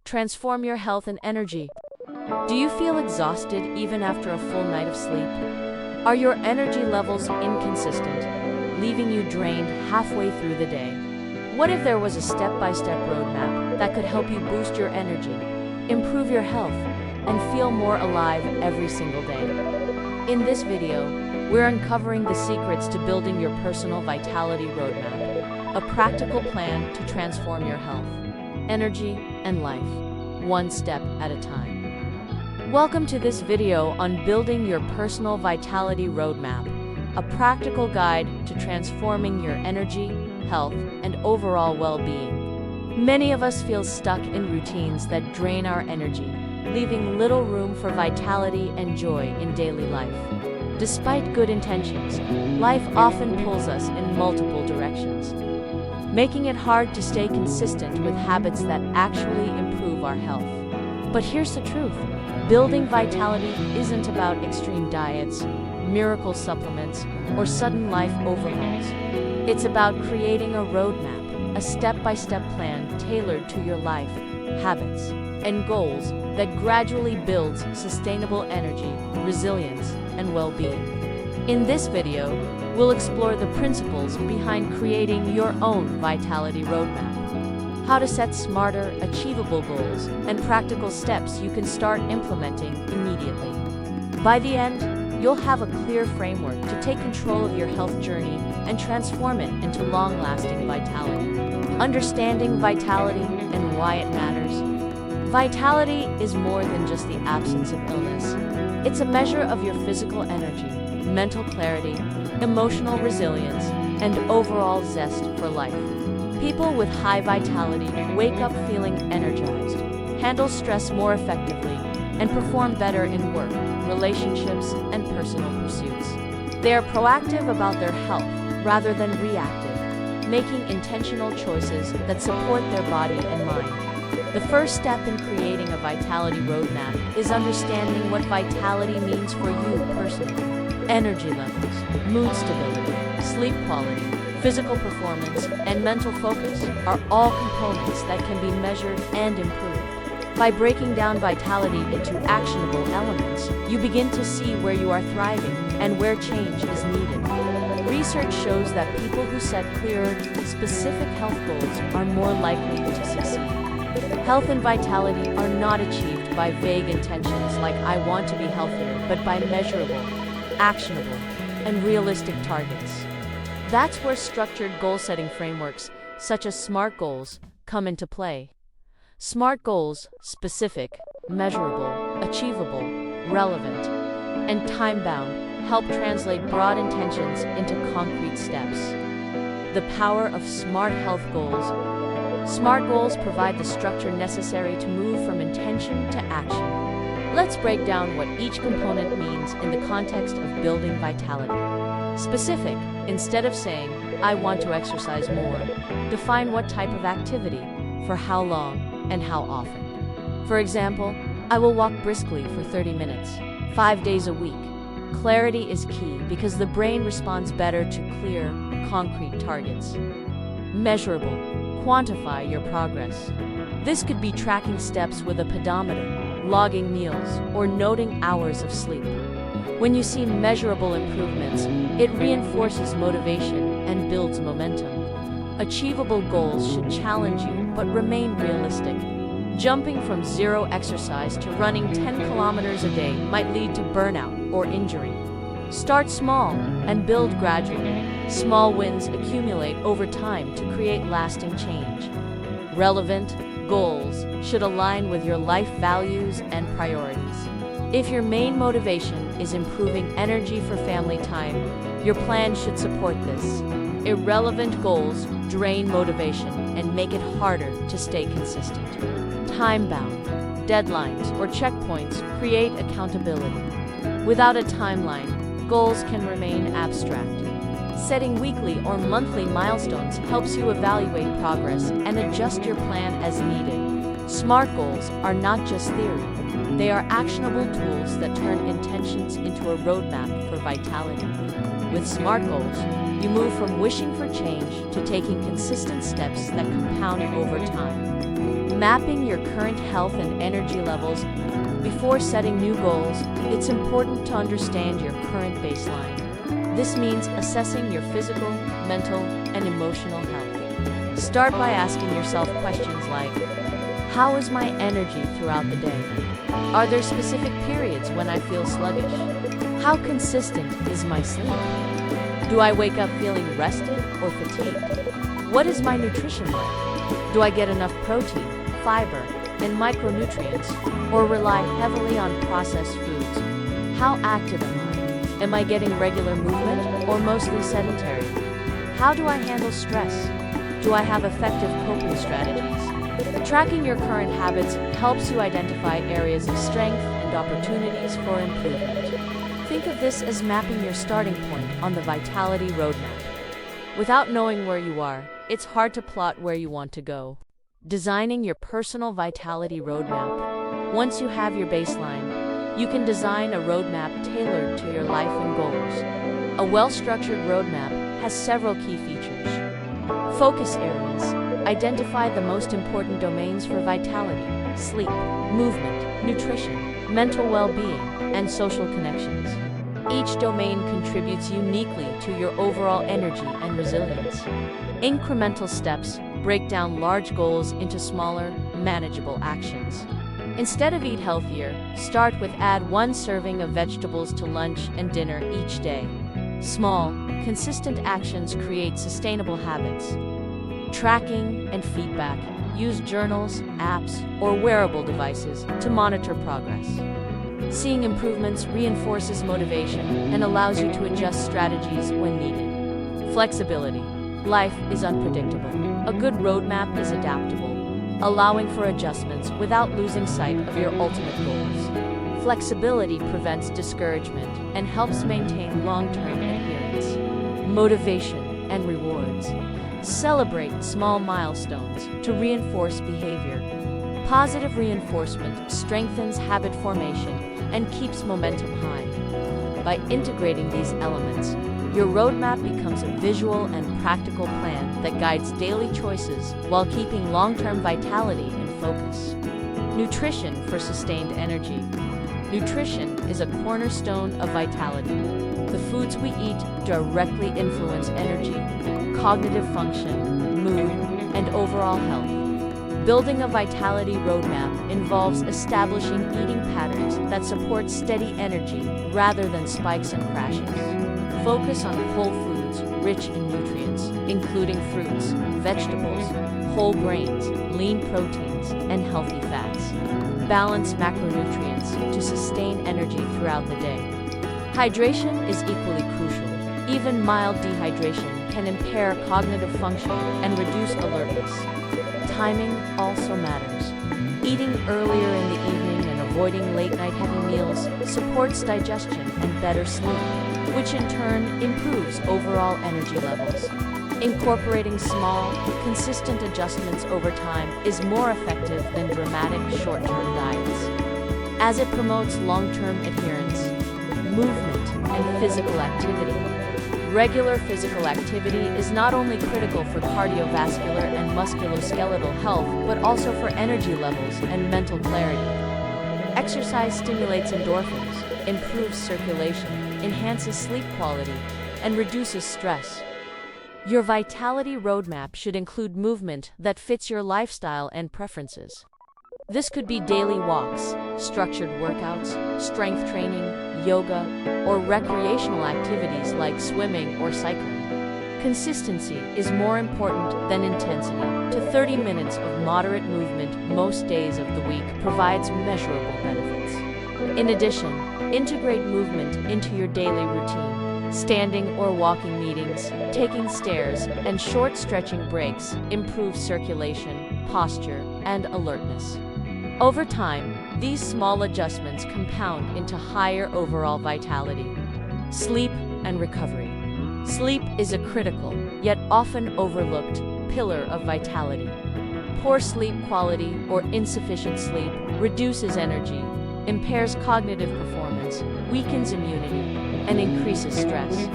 transform your health and energy. Do you feel exhausted even after a full night of sleep? Are your energy levels inconsistent, leaving you drained halfway through the day? What if there was a step-by-step roadmap that could help you boost your energy, improve your health, and feel more alive every single day? In this video, we're uncovering the secrets to building your personal vitality roadmap, a practical plan to transform your health, energy, and life, one step at a time. Welcome to this video on building your personal vitality roadmap, a practical guide to transforming your energy, health, and overall well-being. Many of us feel stuck in routines that drain our energy, leaving little room for vitality and joy in daily life. Despite good intentions, life often pulls us in multiple directions, making it hard to stay consistent with habits that actually improve our health. But here's the truth. Building vitality isn't about extreme diets, miracle supplements, or sudden life overhauls. It's about creating a roadmap, a step-by-step plan tailored to your life, habits, and goals that gradually builds sustainable energy, resilience, and well-being. In this video, we'll explore the principles behind creating your own vitality roadmap, how to set smarter, achievable goals, and practical steps you can start implementing immediately. By the end, you'll have a clear framework to take control of your health journey and transform it into long-lasting vitality. Understanding vitality and why it matters. Vitality is more than just the absence of illness. It's a measure of your physical energy, mental clarity, emotional resilience, and overall zest for life. People with high vitality wake up feeling energized, handle stress more effectively, and perform better in work, relationships, and personal pursuits. They are proactive about their health rather than reactive, making intentional choices that support their body and mind. The first step in creating a vitality roadmap is understanding what vitality means for you personally. Energy levels, mood stability, sleep quality, physical performance, and mental focus are all components that can be measured and improved. By breaking down vitality into actionable elements, you begin to see where you are thriving and where change is needed. Research shows that people who set clear, specific health goals are more likely to succeed. Health and vitality are not achieved by vague intentions like "I want to be healthier," but by measurable, actionable, and realistic targets. That's where structured goal-setting frameworks, such as SMART goals, come into play. SMART goals, specific, measurable, achievable, relevant, and time-bound, help translate broad intentions into concrete steps. The power of SMART health goals. SMART goals provide the structure necessary to move from intention to action. Let's break down what each component means in the context of building vitality. Specific, instead of saying, "I want to exercise more," define what type of activity, for how long, and how often. For example, "I will walk briskly for 30 minutes, 5 days a week." Clarity is key because the brain responds better to clear, concrete targets. Measurable, quantify your progress. This could be tracking steps with a pedometer, logging meals, or noting hours of sleep. When you see measurable improvements, it reinforces motivation and builds momentum. Achievable goals should challenge you but remain realistic. Jumping from zero exercise to running 10 kilometers a day might lead to burnout or injury. Start small and build gradually. Small wins accumulate over time to create lasting change. Relevant goals should align with your life values and priorities. If your main motivation is improving energy for family time, your plan should support this. Irrelevant goals drain motivation and make it harder to stay consistent. Time-bound, deadlines, or checkpoints create accountability. Without a timeline, goals can remain abstract. Setting weekly or monthly milestones helps you evaluate progress and adjust your plan as needed. SMART goals are not just theory. They are actionable tools that turn intentions into a roadmap for vitality. With SMART goals, you move from wishing for change to taking consistent steps that compound over time. mapping your current health and energy levels. Before setting new goals, it's important to understand your current baseline. This means assessing your physical, mental, and emotional health. Start by asking yourself questions like, how is my energy throughout the day? Are there specific periods when I feel sluggish? How consistent is my sleep? Do I wake up feeling rested or fatigued? What is my nutrition like? Do I get enough protein, fiber, and micronutrients, or rely heavily on processed foods? How active am I? Am I getting regular movement or mostly sedentary? How do I handle stress? Do I have effective coping strategies? Tracking your current habits helps you identify areas of strength and opportunities for improvement. Think of this as mapping your starting point on the Vitality Roadmap. Without knowing where you are, it's hard to plot where you want to go. Designing your personal Vitality Roadmap. Once you have your baseline, you can design a roadmap tailored to your life and goals. A well-structured roadmap has several key features. Focus areas. Identify the most important domains for vitality: sleep, movement, nutrition, mental well-being, and social connections. Each domain contributes uniquely to your overall energy and resilience. Incremental steps break down large goals into smaller, manageable actions. Instead of eat healthier, start with add 1 serving of vegetables to lunch and dinner each day. Small, consistent actions create sustainable habits. Tracking and feedback. Use journals, apps, or wearable devices to monitor progress. Seeing improvements reinforces motivation and allows you to adjust strategies when needed. Flexibility. Life is unpredictable. A good roadmap is adaptable, allowing for adjustments without losing sight of your ultimate goals. Flexibility prevents discouragement and helps maintain long-term adherence. Motivation and rewards. Celebrate small milestones to reinforce behavior. Positive reinforcement strengthens habit formation and keeps momentum high. By integrating these elements, your roadmap becomes a visual and practical plan that guides daily choices while keeping long-term vitality in focus. Nutrition for sustained energy. Nutrition is a cornerstone of vitality. The foods we eat directly influence energy, cognitive function, mood, and overall health. Building a vitality roadmap involves establishing eating patterns that support steady energy rather than spikes and crashes. Focus on whole foods rich in nutrients, including fruits, vegetables, whole grains, lean proteins, and healthy fats. Balance macronutrients to sustain energy throughout the day. Hydration is equally crucial. Even mild dehydration can impair cognitive function and reduce alertness. Timing also matters. Eating earlier in the evening and avoiding late-night heavy meals supports digestion and better sleep, which in turn improves overall energy levels. Incorporating small, consistent adjustments over time is more effective than dramatic short-term diets, as it promotes long-term adherence. Movement and physical activity. Regular physical activity is not only critical for cardiovascular and musculoskeletal health, but also for energy levels and mental clarity. Exercise stimulates endorphins, improves circulation, enhances sleep quality, and reduces stress. Your vitality roadmap should include movement that fits your lifestyle and preferences. This could be daily walks, structured workouts, strength training, yoga, or recreational activities like swimming or cycling. Consistency is more important than intensity. To 30 minutes of moderate movement most days of the week provides measurable benefits. In addition, integrate movement into your daily routine. Standing or walking meetings, taking stairs, and short stretching breaks improve circulation, posture, and alertness. Over time, these small adjustments compound into higher overall vitality. Sleep and recovery. Sleep is a critical, yet often overlooked, pillar of vitality. Poor sleep quality or insufficient sleep reduces energy, impairs cognitive performance, weakens immunity, and increases stress.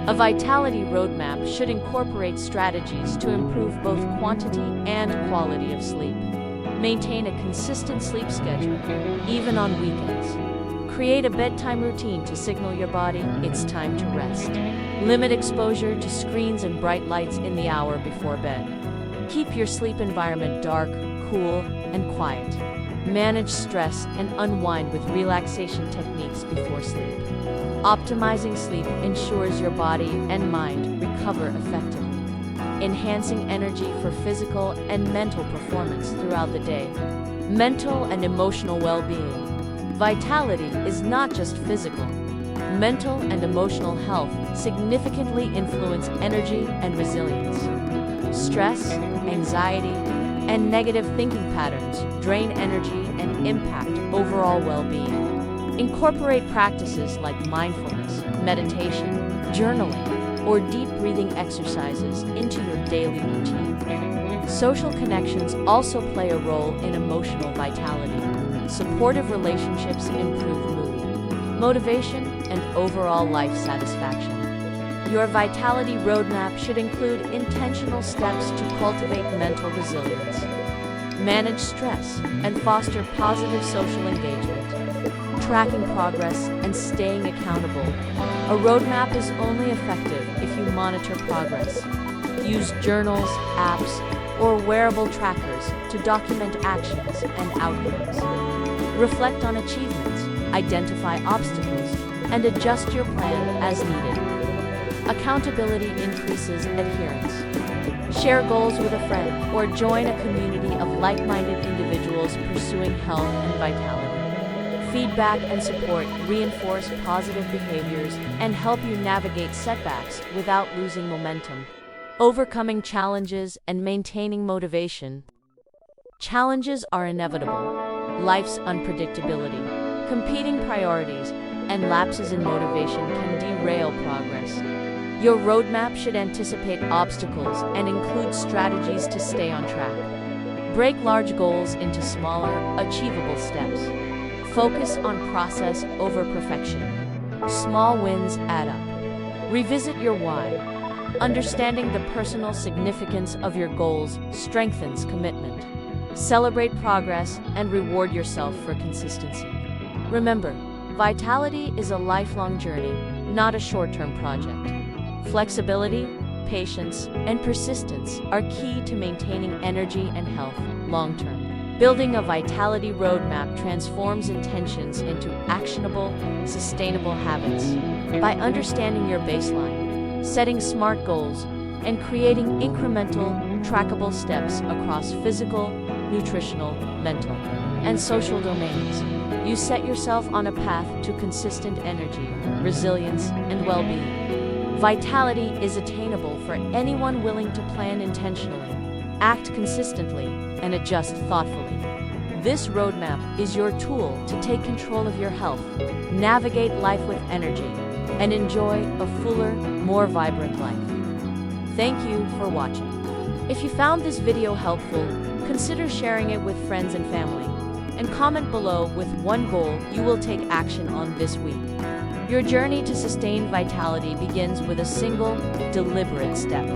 A vitality roadmap should incorporate strategies to improve both quantity and quality of sleep. Maintain a consistent sleep schedule, even on weekends. Create a bedtime routine to signal your body it's time to rest. Limit exposure to screens and bright lights in the hour before bed. Keep your sleep environment dark, cool, and quiet. Manage stress and unwind with relaxation techniques before sleep. Optimizing sleep ensures your body and mind recover effectively, enhancing energy for physical and mental performance throughout the day. Mental and emotional well-being. Vitality is not just physical. Mental and emotional health significantly influence energy and resilience. Stress, anxiety, and negative thinking patterns drain energy and impact overall well-being. Incorporate practices like mindfulness, meditation, journaling, or deep breathing exercises into your daily routine. Social connections also play a role in emotional vitality. Supportive relationships improve mood, motivation, and overall life satisfaction. Your vitality roadmap should include intentional steps to cultivate mental resilience, manage stress, and foster positive social engagement. Tracking progress and staying accountable. A roadmap is only effective if you monitor progress. Use journals, apps, or wearable trackers to document actions and outcomes. Reflect on achievements, identify obstacles, and adjust your plan as needed. Accountability increases adherence. Share goals with a friend or join a community of like-minded individuals pursuing health and vitality. Feedback and support reinforce positive behaviors and help you navigate setbacks without losing momentum. Overcoming challenges and maintaining motivation. Challenges are inevitable. Life's unpredictability, competing priorities, and lapses in motivation can derail progress. Your roadmap should anticipate obstacles and include strategies to stay on track. Break large goals into smaller, achievable steps. Focus on process over perfection. Small wins add up. Revisit your why. Understanding the personal significance of your goals strengthens commitment. Celebrate progress and reward yourself for consistency. Remember, vitality is a lifelong journey, not a short-term project. Flexibility, patience, and persistence are key to maintaining energy and health long-term. Building a vitality roadmap transforms intentions into actionable, sustainable habits. By understanding your baseline, setting SMART goals, and creating incremental, trackable steps across physical, nutritional, mental, and social domains, you set yourself on a path to consistent energy, resilience, and well-being. Vitality is attainable for anyone willing to plan intentionally, act consistently, and adjust thoughtfully. This roadmap is your tool to take control of your health, navigate life with energy, and enjoy a fuller, more vibrant life. Thank you for watching. If you found this video helpful, consider sharing it with friends and family, and comment below with one goal you will take action on this week. Your journey to sustained vitality begins with a single, deliberate step.